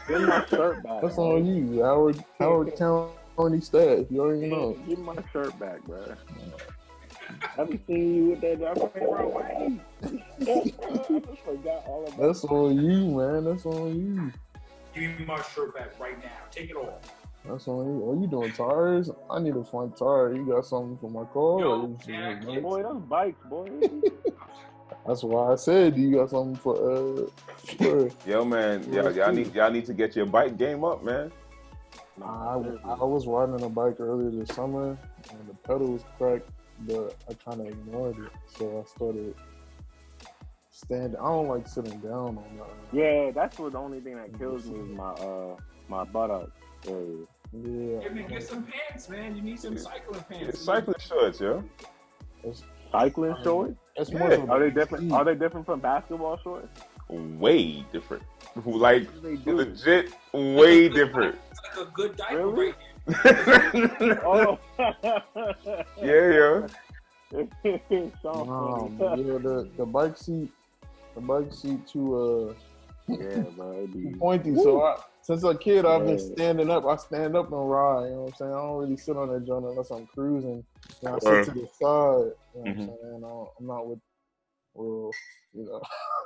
Give my shirt back, That's on bro. you, Howard County staff. You already know. Give my shirt back, bro. I be seeing you with that job. Bro, wait. I just forgot all about That's that. on you, man. That's on you. Give me my shirt back right now. Take it off. That's on you. Oh, you doing tires? I need to find tires. You got something for my car? Or Yo, you just yeah, need kids. bikes? Boy, that's bikes, boy. That's why I said you got something for Yo, man, y'all need to get your bike game up, man. Nah, I was riding a bike earlier this summer and the pedal was cracked, but I kind of ignored it. So I started standing. I don't like sitting down on that. yeah, that's what the only thing that kills me is my buttock area. Yeah. Get some pants, man. You need some cycling pants. It's cycling shorts, yo. Cycling shorts? It's Yeah. more of Are a they different? Are they different from basketball shorts? Way different. Like, They do. legit, way different. It's like a good diaper Really? right here. Oh, Yeah. Sean Wow, funny. yeah, the bike seat too Yeah, bro. It be, pointy. So since a kid, I've been Yeah. standing up. I stand up and ride. You know what I'm saying? I don't really sit on that joint unless I'm cruising. And I sit to the side. You know what I'm saying? I'm not with, well, you know,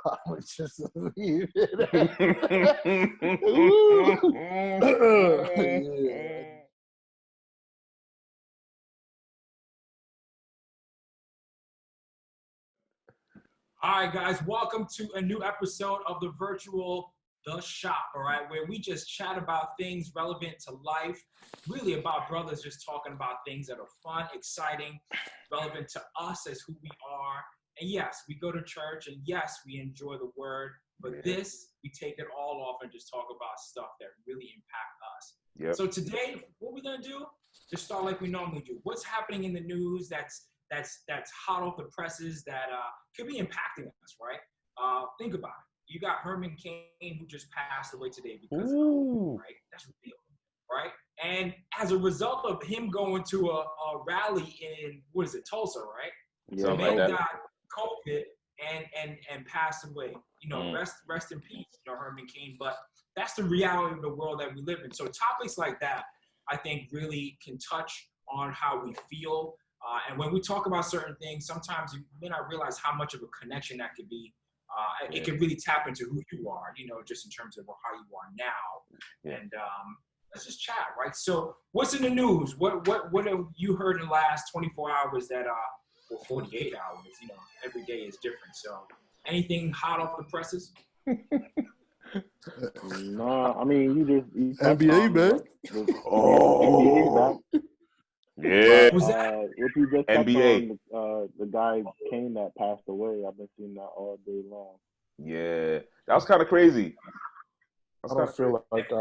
I would just leave it. Yeah. All right, guys, welcome to a new episode of the virtual The Shop, all right, where we just chat about things relevant to life, really about brothers just talking about things that are fun, exciting, relevant to us as who we are. And yes, we go to church, and yes, we enjoy the word, but this, we take it all off and just talk about stuff that really impact us. Yep. So today, what we're going to do, just start like we normally do. What's happening in the news that's hot off the presses that could be impacting us, right? Think about it. You got Herman Cain who just passed away today because of COVID, right? That's real, right? And as a result of him going to a rally in, what is it, Tulsa, right? yeah, Something Man like that. got COVID and passed away. You know, rest in peace, you know, Herman Cain. But that's the reality of the world that we live in. So topics like that, I think, really can touch on how we feel. And when we talk about certain things, sometimes you may not realize how much of a connection that could be. It can really tap into who you are, you know, just in terms of how you are now. Yeah. And let's just chat, right? So what's in the news? What have you heard in the last 24 hours that, well, 48 hours, you know, every day is different. So anything hot off the presses? No, I mean you touched NBA on back. Oh. NBA back. Yeah. Was that? If you just touched NBA. on the guy Kane that passed away, I've been seeing that all day long. Yeah. That was kind of crazy. I don't feel like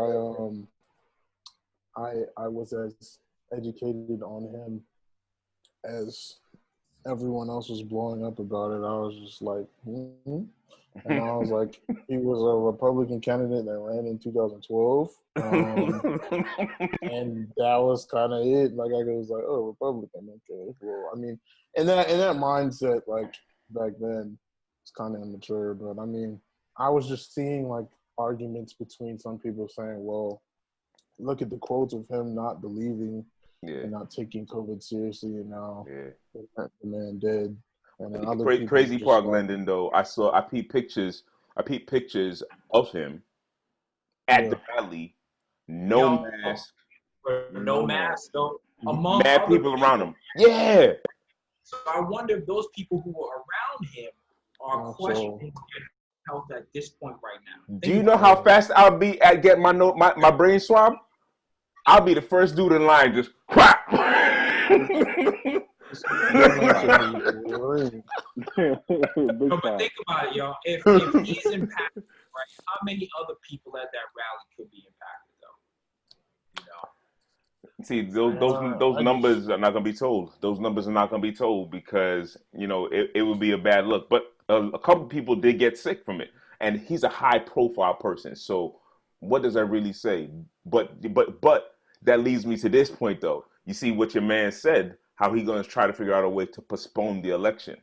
I was as educated on him as everyone else was blowing up about it. I was just like, and I was like, he was a Republican candidate that ran in 2012, and that was kind of it. Like I was like, oh, Republican, okay. Well, I mean, in that mindset, like back then, it's kind of immature. But I mean, I was just seeing like arguments between some people saying, well, look at the quotes of him not believing and not taking COVID seriously, and now the man dead. And then other people Crazy just part, like, Glendon, though. I peeped pictures of him at the rally, no mask, No mask, though. Among mad other people around him. Yeah. So I wonder if those people who were around him are questioning their health at this point right now. Do you know how fast I'll be at getting my brain swab? I'll be the first dude in line, just crap. No, but think about it, y'all. If he's impacted, right, how many other people at that rally could be impacted, though? You know. See, those numbers are not gonna be told. Those numbers are not gonna be told because it would be a bad look. But a couple people did get sick from it, and he's a high profile person. So what does that really say? But that leads me to this point, though. You see what your man said, how he gonna try to figure out a way to postpone the election.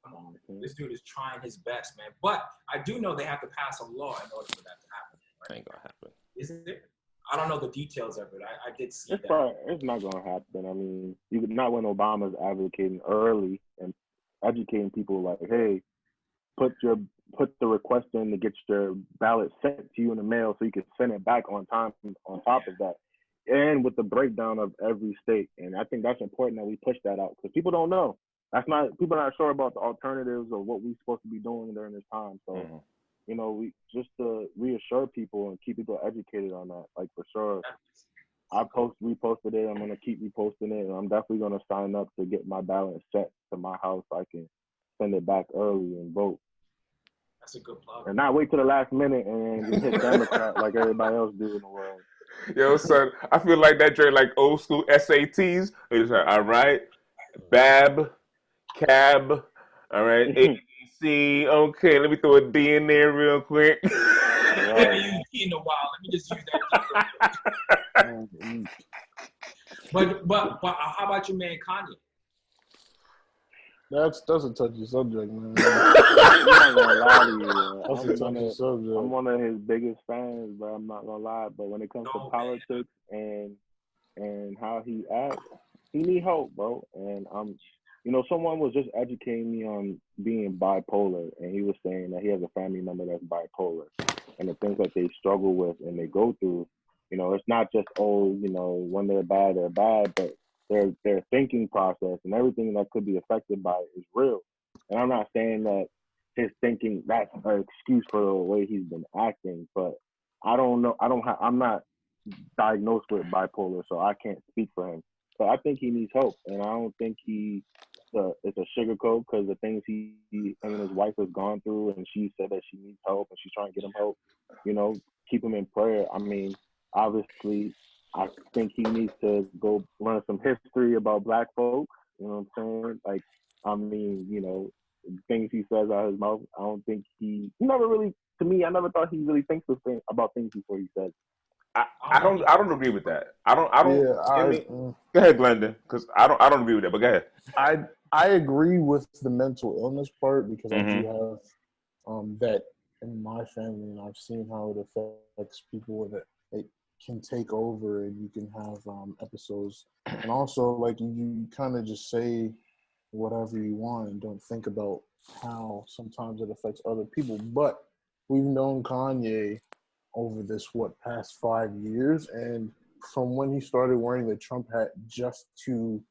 Come on, this dude is trying his best, man. But I do know they have to pass a law in order for that to happen. Ain't gonna happen. Is it? I don't know the details of it. I did see It's that. it's not gonna happen. I mean, you could not when Obama's advocating early and educating people like, hey, put your put the request in to get your ballot sent to you in the mail so you can send it back on time. On top of that, and with the breakdown of every state, and I think that's important that we push that out because people don't know. That's not people are not sure about the alternatives or what we're supposed to be doing during this time. So. Mm-hmm. You know, we just to reassure people and keep people educated on that, like for sure. I reposted it. I'm gonna keep reposting it, and I'm definitely gonna sign up to get my ballot set to my house so I can send it back early and vote. That's a good plug. And not wait till the last minute and just hit Democrat like everybody else do in the world. Yo, son, I feel like that drink like old school SATs. It's like, all right, Bab, Cab, all right, AC. Okay, let me throw a D in there real quick. I haven't used D in a while. Let me just use that D. But how about your man Kanye? That's a touchy subject, man. I'm not gonna lie to you. That's a touchy subject. I'm one of his biggest fans, but I'm not gonna lie. But when it comes to politics and how he acts, he need help, bro. And someone was just educating me on being bipolar, and he was saying that he has a family member that's bipolar, and the things that they struggle with and they go through. It's not just when they're bad, but their thinking process and everything that could be affected by it is real. And I'm not saying that his thinking that's an excuse for the way he's been acting, but I don't know. I'm not diagnosed with bipolar, so I can't speak for him. But I think he needs help, and I don't think it's a sugarcoat because the things him and his wife has gone through, and she said that she needs help and she's trying to get him help. Keep him in prayer. I mean, obviously, I think he needs to go learn some history about Black folks. You know what I'm saying? Like, I mean, things he says out of his mouth. I don't think he never really. To me, I never thought he really thinks about things before he says. I don't agree with that. I don't. Go ahead, Glendon, because I don't agree with that. But go ahead. I agree with the mental illness part because I Mm-hmm. do have that in my family, and I've seen how it affects people, that it can take over, and you can have episodes, and also like you kind of just say whatever you want and don't think about how sometimes it affects other people. But we've known Kanye over this past 5 years, and from when he started wearing the Trump hat just to,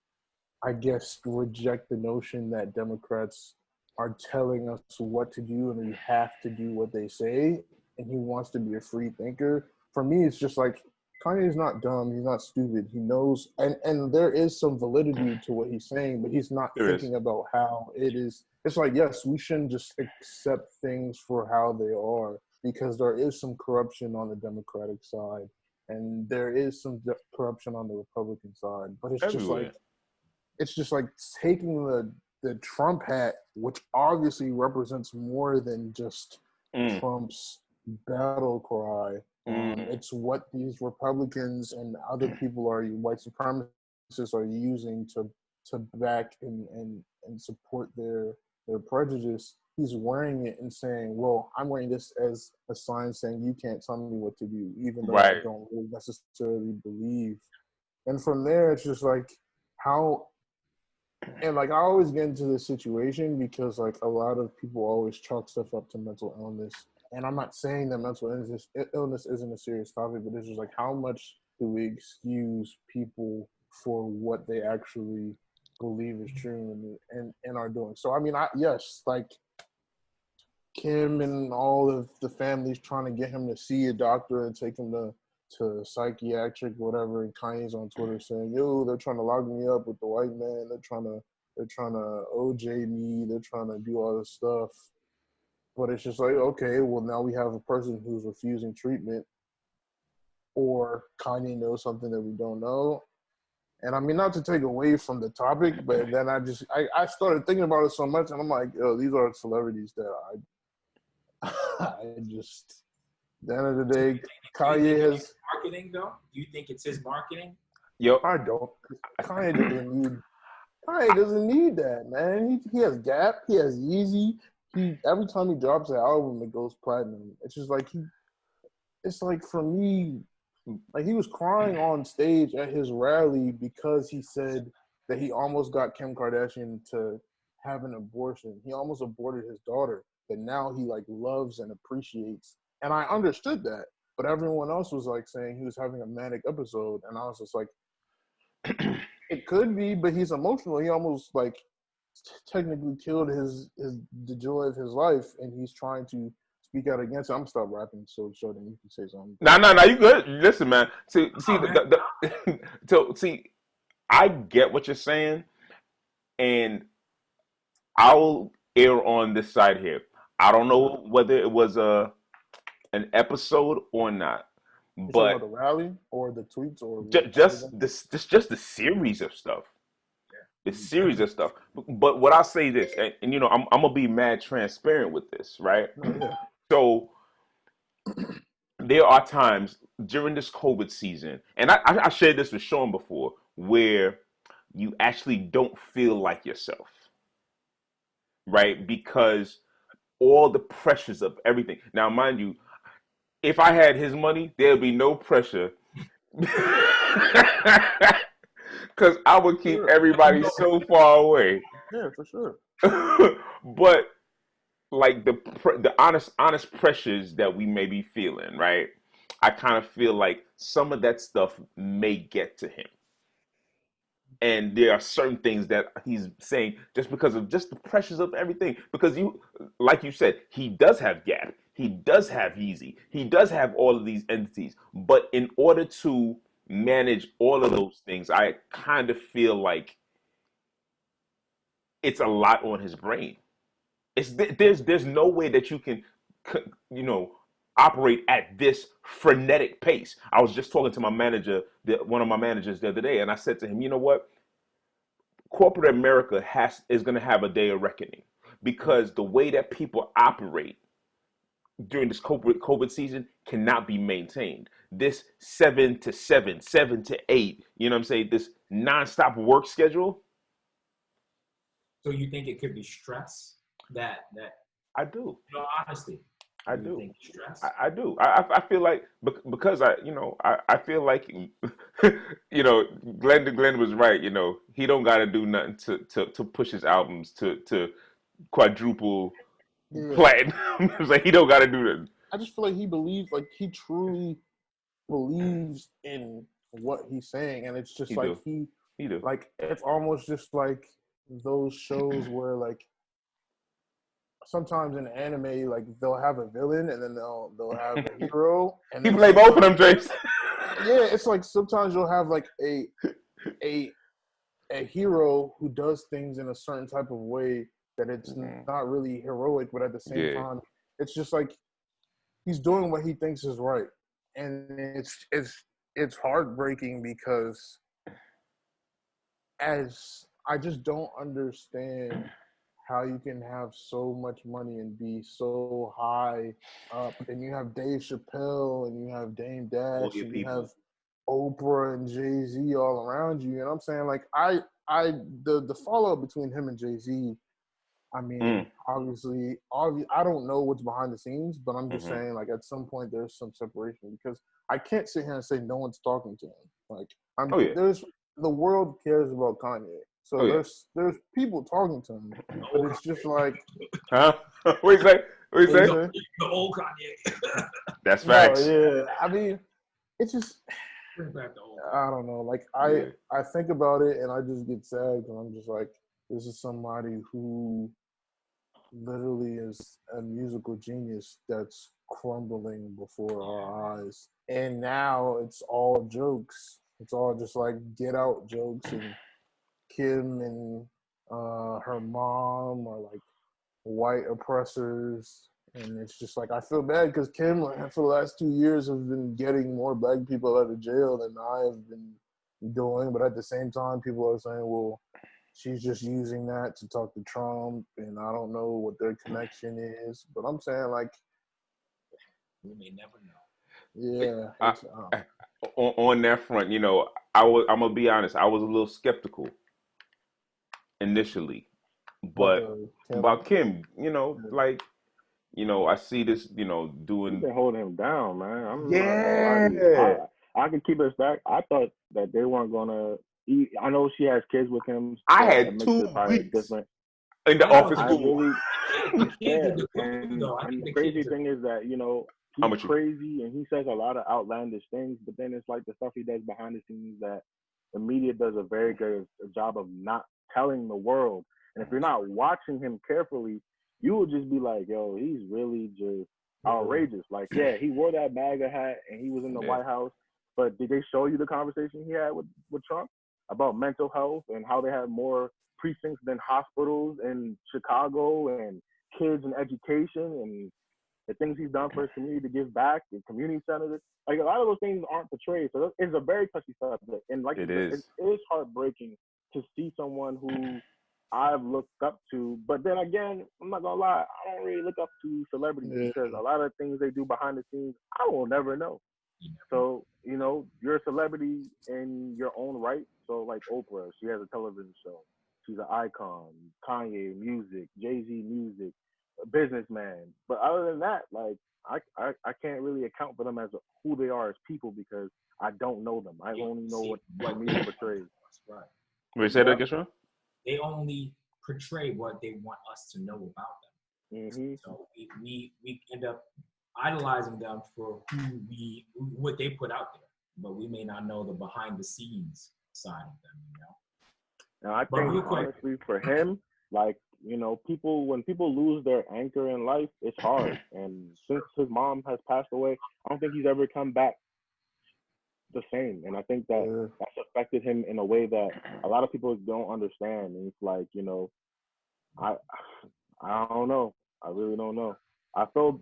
I guess, reject the notion that Democrats are telling us what to do and we have to do what they say, and he wants to be a free thinker. For me, it's just like, Kanye's not dumb, he's not stupid, he knows, and there is some validity to what he's saying, but he's not thinking about how it is. It's like, yes, we shouldn't just accept things for how they are, because there is some corruption on the Democratic side, and there is some corruption on the Republican side, but it's just like taking the Trump hat, which obviously represents more than just Trump's battle cry. It's what these Republicans and other people white supremacists are using to back and support their prejudice. He's wearing it and saying, well, I'm wearing this as a sign saying you can't tell me what to do, even though I don't really necessarily believe. And from there, it's just like how. And like I always get into this situation because like a lot of people always chalk stuff up to mental illness. And I'm not saying that mental illness isn't a serious topic, but it's just like, how much do we excuse people for what they actually believe is true and are doing? So I mean, yes, like Kim and all of the families trying to get him to see a doctor and take him to psychiatric whatever, and Kanye's on Twitter saying, yo, they're trying to lock me up with the white man, they're trying to OJ me, they're trying to do all this stuff. But it's just like, okay, well, now we have a person who's refusing treatment, or Kanye knows something that we don't know. And I mean, not to take away from the topic, but then I started thinking about it so much, and I'm like, yo, these are celebrities that I just, at the end of the day, Kanye has marketing though. Do you think it's his marketing? Yo, I don't. Kanye doesn't need that, man. He has Gap, he has Yeezy. Every time he drops an album, it goes platinum. It's just like it's like for me, like he was crying on stage at his rally because he said that he almost got Kim Kardashian to have an abortion. He almost aborted his daughter, but now he like loves and appreciates. And I understood that, but everyone else was like saying he was having a manic episode, and I was just like, it could be, but he's emotional. He almost like technically killed the joy of his life, and he's trying to speak out against it. I'm gonna stop rapping so Jordan, you can say something. No, you good. Listen, man. See, I get what you're saying, and I'll err on this side here. I don't know whether it was an episode or not, You talking but about the rally or the tweets or just the series of stuff. The series of stuff. But what I'll say this, and you know, I'm gonna be mad transparent with this, right? Yeah. So there are times during this COVID season, and I shared this with Sean before, where you actually don't feel like yourself, right? Because all the pressures of everything. Now, mind you, if I had his money, there'd be no pressure. Because I would keep everybody so far away. Yeah, for sure. But like the honest pressures that we may be feeling, right? I kind of feel like some of that stuff may get to him. And there are certain things that he's saying just because of just the pressures of everything. Because you, like you said, he does have Gap, he does have Yeezy, he does have all of these entities. But in order to manage all of those things, I kind of feel like it's a lot on his brain. There's no way that you can, you know, operate at this frenetic pace. I was just talking to my manager, one of my managers the other day, and I said to him, you know what? Corporate America is going to have a day of reckoning because the way that people operate during this COVID season cannot be maintained. This 7 to 7, 7 to 8, you know what I'm saying? This nonstop work schedule. So you think it could be stress? That I do. No, honestly, I do. Think stress? I do. I feel like because I feel like you know Glenn was right. You know he don't got to do nothing to push his albums to quadruple platinum. It's like he don't got to do that. I just feel like he believes, like he truly believes in what he's saying, and it's just he like do. He do. Like it's almost just like those shows where like sometimes in anime, like they'll have a villain and then they'll have a hero. And he play both of them, James. Yeah, it's like sometimes you'll have like a hero who does things in a certain type of way that it's not really heroic, but at the same time, it's just like he's doing what he thinks is right, and it's heartbreaking because as I just don't understand how you can have so much money and be so high up, and you have Dave Chappelle and you have Dame Dash and you have Oprah and Jay-Z all around you. And I'm saying, like, the follow-up between him and Jay-Z, I mean, obviously, I don't know what's behind the scenes, but I'm just saying, like, at some point there's some separation because I can't sit here and say no one's talking to him. Like, the world cares about Kanye. So there's people talking to him, but it's just like, huh? What you say? What you say? The old Kanye. That's facts. No, yeah, I mean, it's just I don't know. Like I think about it and I just get sad and I'm just like, this is somebody who literally is a musical genius that's crumbling before our eyes, and now it's all jokes. It's all just like get out jokes and. Kim and her mom are like white oppressors, and it's just like I feel bad because Kim for the last 2 years has been getting more black people out of jail than I have been doing, but at the same time people are saying, well, she's just using that to talk to Trump, and I don't know what their connection is, but I'm saying like we may never know. Yeah. On that front, you know, I'm gonna be honest, I was a little skeptical initially, but about Kim, you know, like, I see this, He's doing. been holding him down, man. I'm not gonna lie to you. Yeah. I can keep it back. I thought that they weren't gonna eat. I know she has kids with him, I so that had makes 2 it probably weeks different. in the I know office I school. really, the kids yeah. are the glue, though. I And think the the crazy kids are. thing is that I'm he's with you. crazy and he says a lot of outlandish things, but then it's like the stuff he does behind the scenes that the media does a very good job of not telling the world. And if you're not watching him carefully, you will just be like, yo, he's really just outrageous. Like, yeah, he wore that MAGA hat and he was in the Yeah. White House, but did they show you the conversation he had with Trump about mental health and how they had more precincts than hospitals in Chicago and kids and education and the things he's done for his community to give back, the community centers? Like, a lot of those things aren't portrayed. So it's a very touchy subject. And like It you said, is. it is heartbreaking to see someone who I've looked up to. But then again, I'm not gonna lie, I don't really look up to celebrities because a lot of things they do behind the scenes, I will never know. So, you're a celebrity in your own right. So like Oprah, she has a television show. She's an icon. Kanye, music. Jay-Z, music. A businessman. But other than that, like, I can't really account for them as who they are as people because I don't know them. I only know what the media portrays. Right. Wait, say that again, Sean? They only portray what they want us to know about them. Mm-hmm. So we end up idolizing them for what they put out there, but we may not know the behind the scenes side of them. And I But real think quick, honestly for him, like, when people lose their anchor in life, it's hard. And since his mom has passed away, I don't think he's ever come back the same. And I think that that's affected him in a way that a lot of people don't understand. And it's like, I don't know. I really don't know. I feel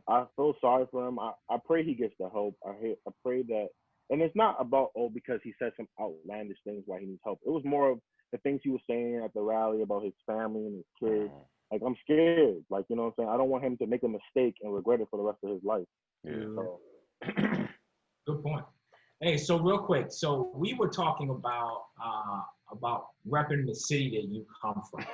sorry for him. I pray he gets the help. I pray that, and it's not about because he said some outlandish things why he needs help. It was more of the things he was saying at the rally about his family and his kids. Like, I'm scared. Like, you know what I'm saying? I don't want him to make a mistake and regret it for the rest of his life. Yeah. So. Good point. Hey, so real quick, so we were talking about repping the city that you come from.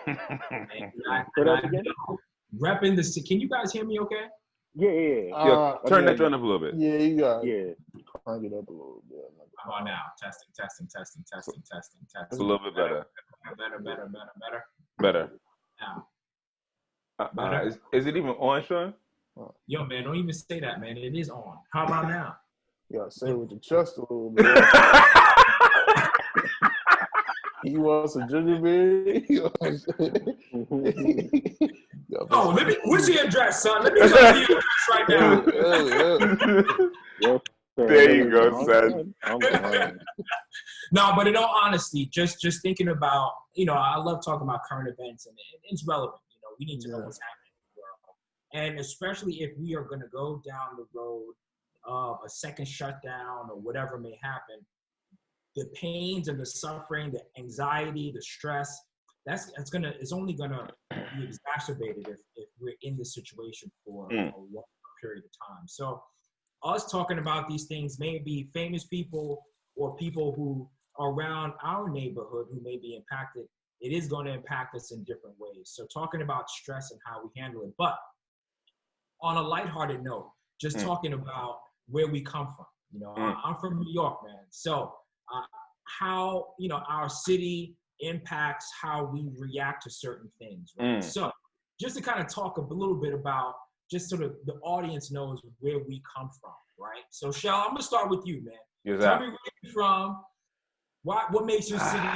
Repping the city. Can you guys hear me okay? Yeah. Turn that joint up a little bit. Yeah, you got it. Crank it up a little bit. How about now? Testing. It's a little bit better. Better. Now. Is it even on, Sean? Yo, man, don't even say that, man. It is on. How about now? You gotta say it with your chest a little bit. He wants a ginger beer. Oh, what's the address, son? Let me tell you the address right now. There you go, son. No, but in all honesty, just thinking about, I love talking about current events, and it's relevant. We need to know what's happening in the world. And especially if we are going to go down the road of a second shutdown or whatever may happen, the pains and the suffering, the anxiety, the stress, it's only gonna be exacerbated if we're in this situation for a long period of time. So us talking about these things may be famous people or people who are around our neighborhood who may be impacted. It is going to impact us in different ways. So talking about stress and how we handle it. But on a lighthearted note, just talking about where we come from. I'm from New York, man. So how, our city impacts how we react to certain things, right? So just to kind of talk a little bit about, just so the audience knows where we come from, right? So Shell, I'm gonna start with you, man. Yes, Tell me where you're from. What makes your city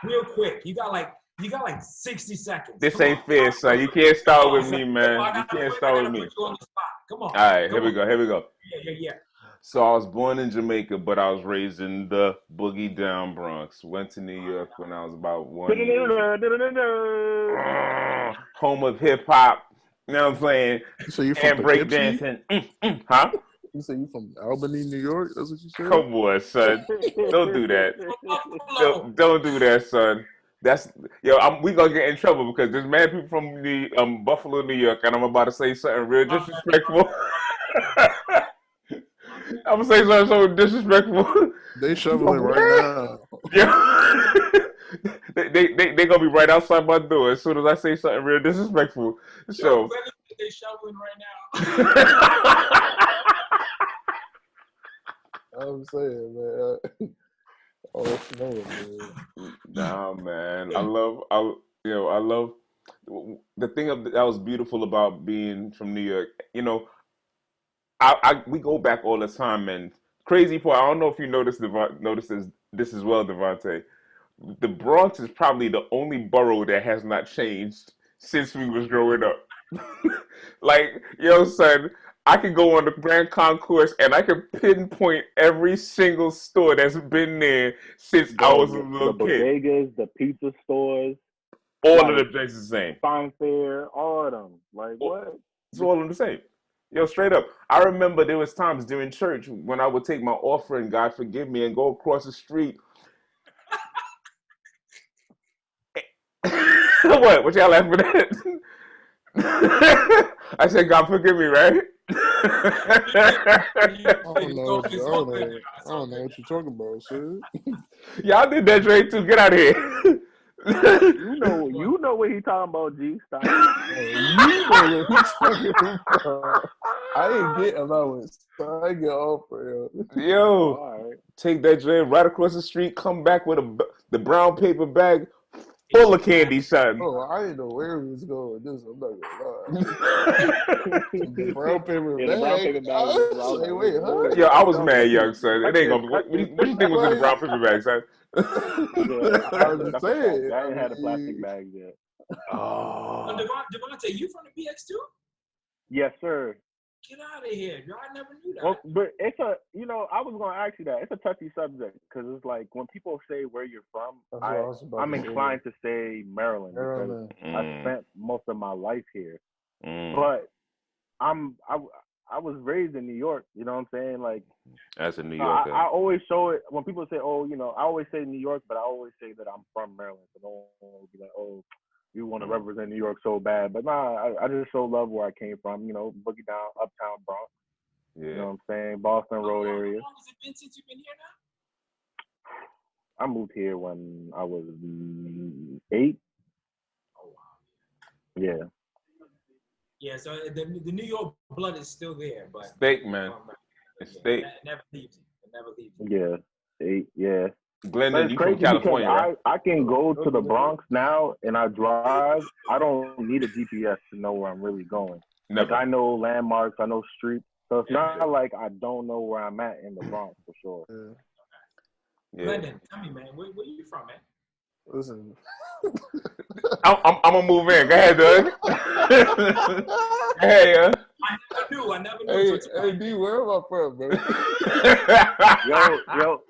real quick? You got like 60 seconds. This ain't fair, son. You can't start with me, man. You can't start with me. Put you on the spot. Come on. All right, here we go. Yeah. So I was born in Jamaica, but I was raised in the boogie down Bronx. Went to New York when I was about 1 year. Home of hip hop. You know what I'm saying? So you from and break dancing. Huh? You say you from Albany, New York? That's what you said? Come on, son. Don't do that. Don't do that, son. We gonna get in trouble because there's mad people from the Buffalo, New York, and I'm about to say something real disrespectful. I'm gonna say something so disrespectful. They shoveling right now. Yeah. they gonna be right outside my door as soon as I say something real disrespectful. So they shoveling right now. I'm saying, man. Oh, snow, man. Nah, man. I love the thing that was beautiful about being from New York. You know, we go back all the time, and crazy part. I don't know if you notices this as well, Devontae. The Bronx is probably the only borough that has not changed since we was growing up. Like, yo, son, I can go on the Grand Concourse and I can pinpoint every single store that's been there since I Bro, was a the little kid. bodegas, the pizza stores, All of like them things the same. Fine Fair, all of them. Like All- what? It's all in the same. Yo, straight up. I remember there was times during church when I would take my offering, God forgive me, and go across the street. What? What y'all laughing at? I said, God forgive me, right? I don't know what you're talking about, sir. Y'all did that, Dre, too. Get out of here. You know what he talking about, G. Stop. You know what he's talking about. I ain't get allowance. So I get off for real. Yo, All right. take that Dre right across the street, come back with the brown paper bag full of candy, son. Oh, I didn't know where we was going with this. I'm not gonna lie. The brown paper Yeah, bag. the brown paper bag. I was like, wait, huh? Yo, I was mad, young son. It ain't gonna be. What you think was in the Like- brown paper bag, son? Yeah, I was just that's a fact. saying. I ain't had a plastic bag yet. Oh, Devontae, you from the BX too? Yes, sir. Get out of here, bro. I never knew that. Well, but it's a, I was gonna ask you that. It's a touchy subject because it's like when people say where you're from, That's what I was about I'm to say. inclined to say Maryland, Maryland. because I spent most of my life here. Mm. But I was raised in New York. You know what I'm saying? Like, That's a New so Yorker. I always show it when people say, "Oh, I always say New York," but I always say that I'm from Maryland. So don't be like, "Oh, you want to represent New York so bad." But nah, I just so love where I came from. Boogie Down, Uptown Bronx. Yeah. You know what I'm saying? Boston Road area. How long has it been since you've been here now? I moved here when I was 8. Oh, wow. Yeah. Yeah, so the New York blood is still there, but Steak, man. It's steak. It never leaves you. It never leaves you. Yeah. 8. Yeah. Glendon, It's you from crazy California, because right? I can go to the Bronx now and I drive. I don't need a GPS to know where I'm really going. Never. Like I know landmarks, I know streets. So it's not like I don't know where I'm at in the Bronx for sure. Yeah. Glendon, tell me, man, where are you from, man? Listen. I'm gonna move in. Go ahead, Doug. Hey, I never knew. Hey, D, where am I from, man?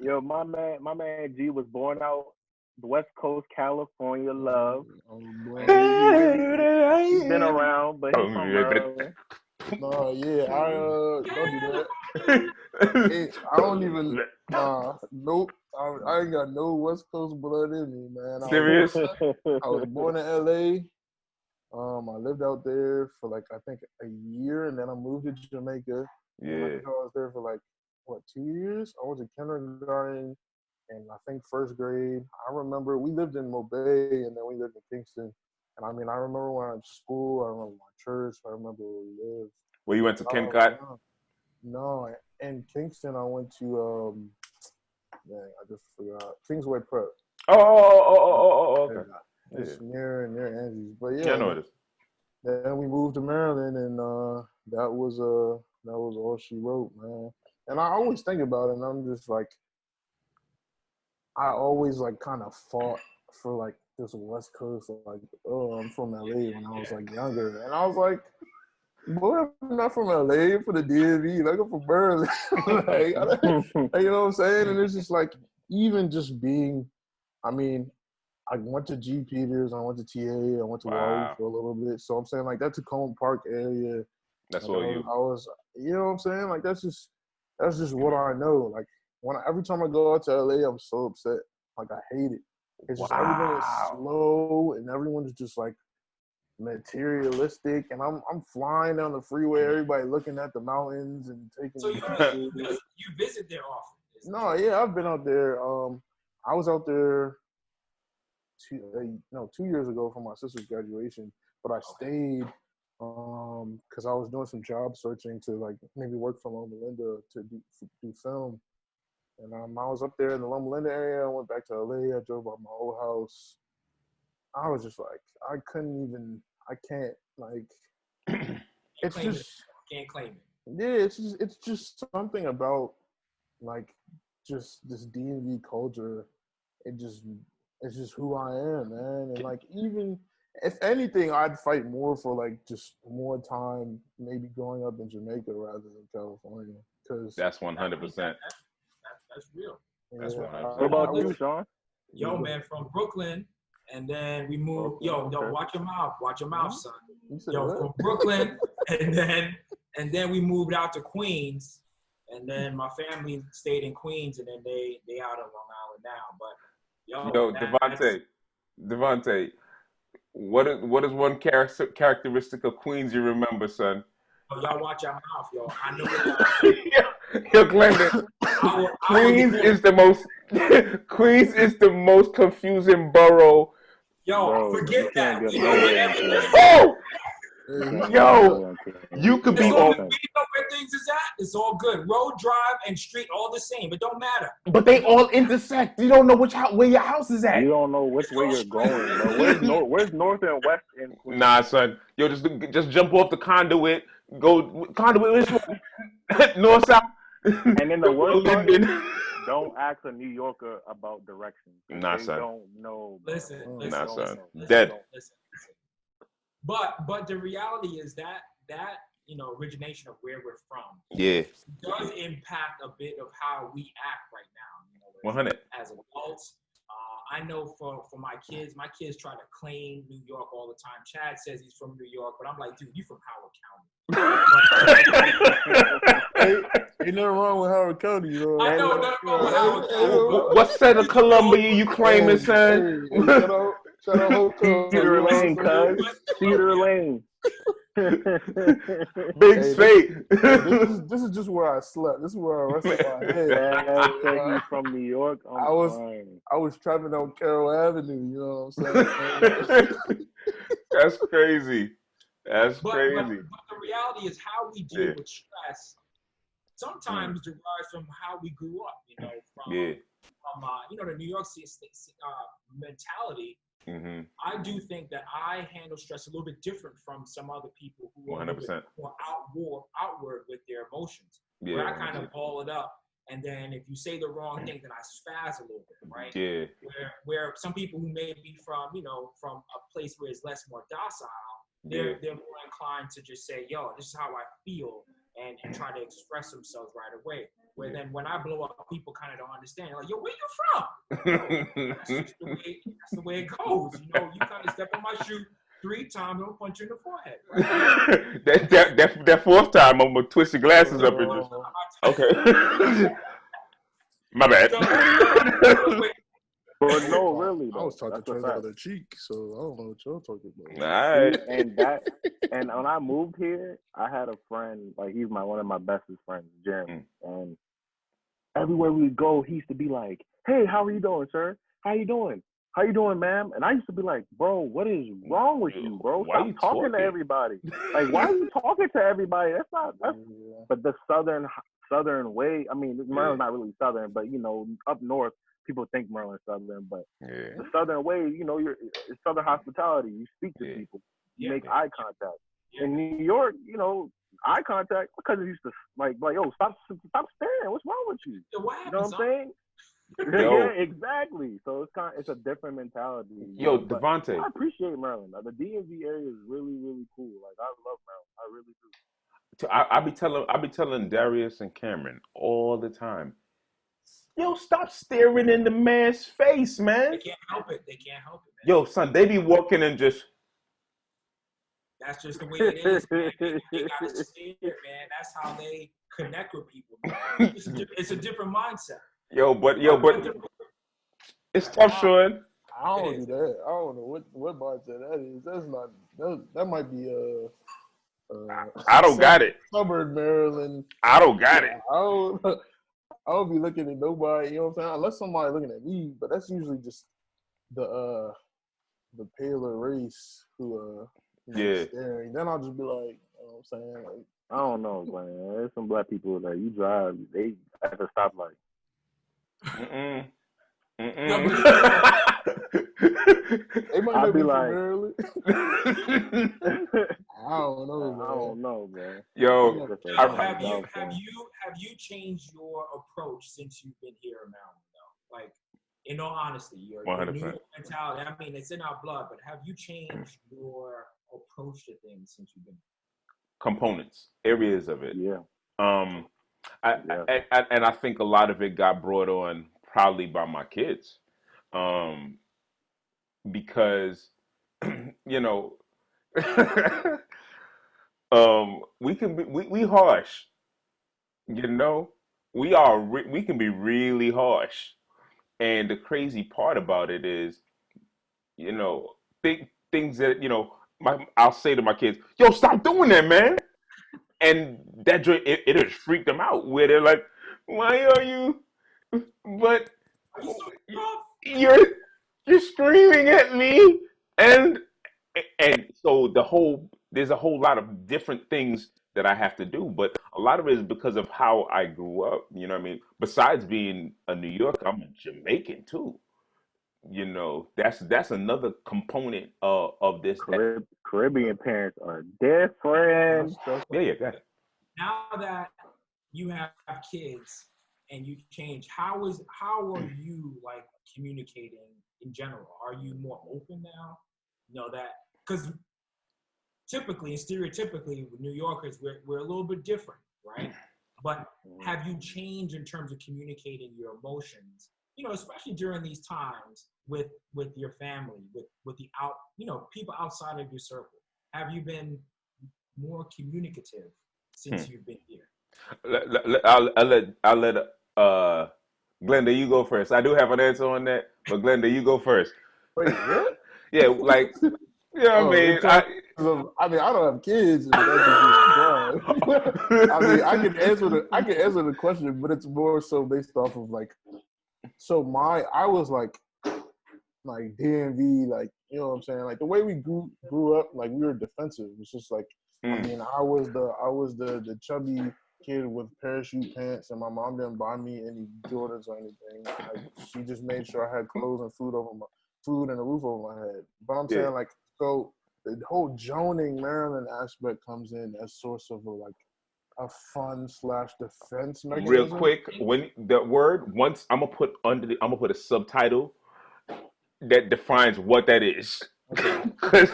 Yo, my man G was born out West Coast California love. He's been around, but he's from Maryland. No, yeah, don't do that. Hey, I don't even. Nope. I ain't got no West Coast blood in me, man. Serious? I was born in LA. I lived out there for like I think a year, and then I moved to Jamaica. Yeah. And I was there for like 2 years. I was in kindergarten and I think first grade. I remember we lived in Mobay and then we lived in Kingston. And I mean, I remember when I went to school. I remember my church. I remember where we lived. Well, you went to Kennecott? No, in Kingston I went to I just forgot Kingsway Prep. Oh, okay. It's near Angie's, but Yeah, I know it is. Then we moved to Maryland, and that was all she wrote, man. And I always think about it, and I'm just like, I always like kind of fought for like this West Coast, like, oh, I'm from LA when I was like younger, and I was like, boy, I'm not from LA, I'm from the DMV, like I'm from Maryland, like, you know what I'm saying? And it's just like, even just being, I mean, I went to G. Peters, I went to TA, I went to Wally for a little bit. So I'm saying like that Tacoma Park area. That's like, all you. I was, you know what I'm saying? Like that's just what I know. Like every time I go out to LA, I'm so upset. Like I hate it. It's just everything is slow and everyone's just like materialistic. And I'm flying down the freeway, everybody looking at the mountains and taking. So you visit there often? No, yeah, I've been out there. I was out there 2 years ago for my sister's graduation, but I stayed because I was doing some job searching to like maybe work for Loma Linda to do film. And I was up there in the Loma Linda area. I went back to LA. I drove by my old house. I was just like, I can't like. It's just can't claim it. Yeah, it's just something about like just this DMV culture. It's just who I am, man. And like even if anything, I'd fight more for like just more time, maybe growing up in Jamaica rather than California. Because that's 100%. That's real. That's real. What about you, Sean? Yo, man, from Brooklyn, and then we moved. Yo, watch your mouth, son. Yo, from Brooklyn, and then we moved out to Queens, and then my family stayed in Queens, and then they out on Long Island now. But yo, Devontae, what is one characteristic of Queens you remember, son? Oh, y'all watch your mouth, yo. I know what Yo, Glendon, Queens is the most confusing borough. Yo, forget that. Yo, you could be all. You know where things is at? It's all good. Road, drive, and street all the same. It don't matter. But they all intersect. You don't know where your house is at. You don't know which way you're going. Bro. Where's north and west in Queens? Nah, son. Yo, just jump off the conduit. Go conduit. North, south. And then the worst part, don't ask a New Yorker about directions. Nah, they son. Don't know. Listen. Nah, son. Dead. Listen. But the reality is that origination of where we're from, does impact a bit of how we act right now. 100. As adults, I know for my kids try to claim New York all the time. Chad says he's from New York, but I'm like, dude, you from Howard County. Ain't nothing wrong with Howard County, you know. I know nothing wrong with Howard County. What set of Columbia you claiming, son? Shout out Cedar Lane, cuz. Cedar Lane. Big State. This is just where I slept. This is where I rested my head. He's from New York. I was traveling on Carroll Avenue. You know what I'm saying? That's crazy. But the reality is how we deal with stress sometimes derives from how we grew up. From the New York City mentality. Mm-hmm. I do think that I handle stress a little bit different from some other people who are 100% more outward with their emotions. Yeah, where I kind of ball it up, and then if you say the wrong thing, then I spaz a little bit, right? Yeah. Where some people who may be from a place where it's more docile, they're more inclined to just say, "Yo, this is how I feel," and try to express themselves right away. Where then when I blow up, people kind of don't understand. Like, yo, where you from? That's the way it goes. You kind of step on my shoe 3 times, I'll punch you in the forehead. Right? that 4th time, I'm gonna twist your glasses up and just. Okay. My bad. But no, really, though. I was talking to the other cheek, so I don't know what y'all talking about. All right. And when I moved here, I had a friend, like he's one of my bestest friends, Jeremy. And everywhere we go, he used to be like, "Hey, how are you doing, sir? How you doing? How you doing, ma'am?" And I used to be like, "Bro, what is wrong with you, bro? Why Stop talking to everybody. Like, why are you talking to everybody? That's." But the southern way. I mean, Maryland's not really southern, but up north, people think Maryland's southern. But the southern way, it's southern hospitality. You speak to people, you make eye contact. In New York, eye contact, because it used to like, yo, stop staring. What's wrong with you? What you know what I'm saying? Yeah, exactly. So it's a different mentality. Yo, Devontae. I appreciate Maryland. The DMV area is really, really cool. Like, I love Maryland. I really do. I be telling Darius and Cameron all the time. Yo, stop staring in the man's face, man. They can't help it, man. Yo, son, they be walking and just. That's just the way it is, man. They gotta stare, man. That's how they connect with people. It's a different mindset. But it's tough, Sean. I don't do that. I don't know what mindset that is. That's not. That might be I don't got it. Suburban Maryland. I don't got it. I don't be looking at nobody. You know what I'm saying? Unless somebody looking at me, but that's usually just the paler race who Yeah. staring. Then I'll just be like, you know what I'm saying? Like, I don't know, man. There's some black people that you drive, they at the stoplight. Mm-mm. No, Mm-mm. they might I'll not be be from like, Maryland. I don't know, I man. don't know, man. Yo, Just a Now, I, down have thing. you changed your approach since you've been here in Maryland, though? Like, in all honesty, your New 100%. York mentality. I mean, it's in our blood, but have you changed your approach to things since you've been Components, areas of it. Yeah, Um, yeah. and I think a lot of it got brought on probably by my kids, because you know, we can be we harsh, you know, we can be really harsh, and the crazy part about it is, you know, things that I'll say to my kids, "Yo, stop doing that, man." And that joy, it just freaked them out. Where they're like, "Why are you?" But Are you so tough? you're you're screaming at me, and so there's a whole lot of different things that I have to do, but a lot of it is because of how I grew up. You know what I mean? Besides being a New Yorker, I'm a Jamaican too. You know, that's another component of this. That Caribbean parents are That's different. yeah, yeah, got it. Now that you have kids and you change, how are you like communicating in general? Are you more open now? You know that because typically and stereotypically with New Yorkers we're a little bit different, right? But have you changed in terms of communicating your emotions? You know, especially during these times with your family, with the people outside of your circle. Have you been more communicative since you've been here? I'll let Glenda, you go first. I do have an answer on that, but Glenda, you go first. Wait, what? Yeah, like, you know what I Oh, in mean? terms of, I mean, I don't have kids, but that just implied. I mean, I can answer the question, but it's more so based off of like, so I was like DMV, like, you know what I'm saying? Like the way we grew up, like we were defensive. It's just like, I mean, I was the chubby kid with parachute pants, and my mom didn't buy me any Jordans or anything. Like she just made sure I had clothes and food and a roof over my head. But I'm Yeah. saying like, so the whole joning Maryland aspect comes in as source of a fun / defense mechanism. Real quick, when that word once I'm gonna put a subtitle that defines what that is. Because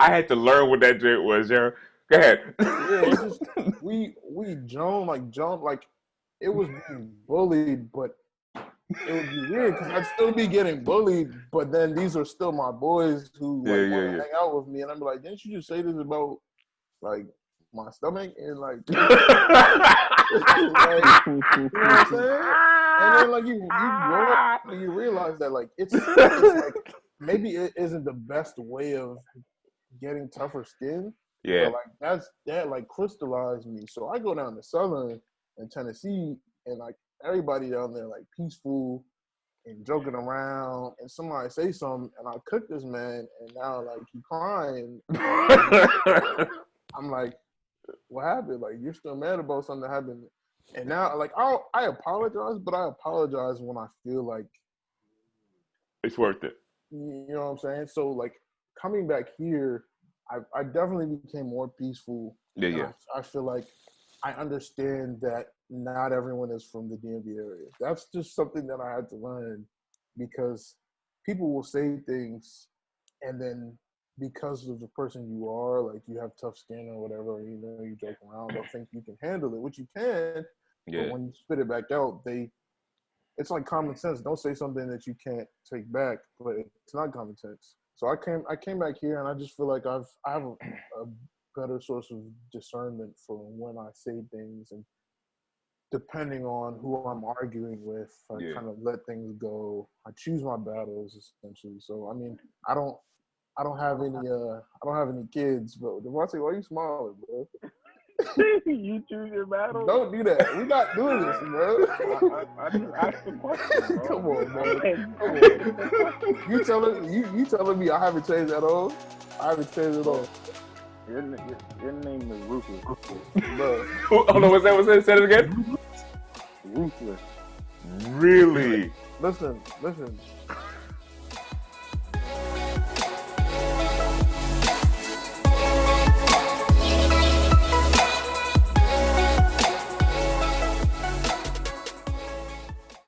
I had to learn what that drink was, Jared. Go ahead. Yeah, it's just we Joan like it was being bullied, but it would be weird because I'd still be getting bullied, but then these are still my boys who like want to hang out with me, and I'm like, didn't you just say this about like my stomach and like, like you know what I'm saying? And then like you grow up and you realize that like it's like maybe it isn't the best way of getting tougher skin. Yeah. But like that like crystallized me. So I go down to Southern in Tennessee and like everybody down there like peaceful and joking around, and somebody say something and I cook this man and now like he crying. I'm like, what happened? Like you're still mad about something that happened. And now like I apologize, but I apologize when I feel like it's worth it. You know what I'm saying? So like coming back here, I definitely became more peaceful. Yeah. I feel like I understand that not everyone is from the DMV area. That's just something that I had to learn because people will say things and then because of the person you are, like you have tough skin or whatever, you know, you joke around, they'll think you can handle it, which you can. Yeah. But when you spit it back out, it's like common sense. Don't say something that you can't take back, but it's not common sense. So I came back here, and I just feel like I have a better source of discernment for when I say things, and depending on who I'm arguing with, I kind of let things go. I choose my battles essentially. So I mean, I don't have any kids, but Devontae, why are you smiling, bro? You choose your battle. Don't do that. We're not doing this, bro. I just asked the question, bro. Come on, man. Come on. You telling me I haven't changed at all? I haven't said it all. Your name is Ruthless. Bro. Oh no, what's that? Say it again. Ruthless. Really? Listen.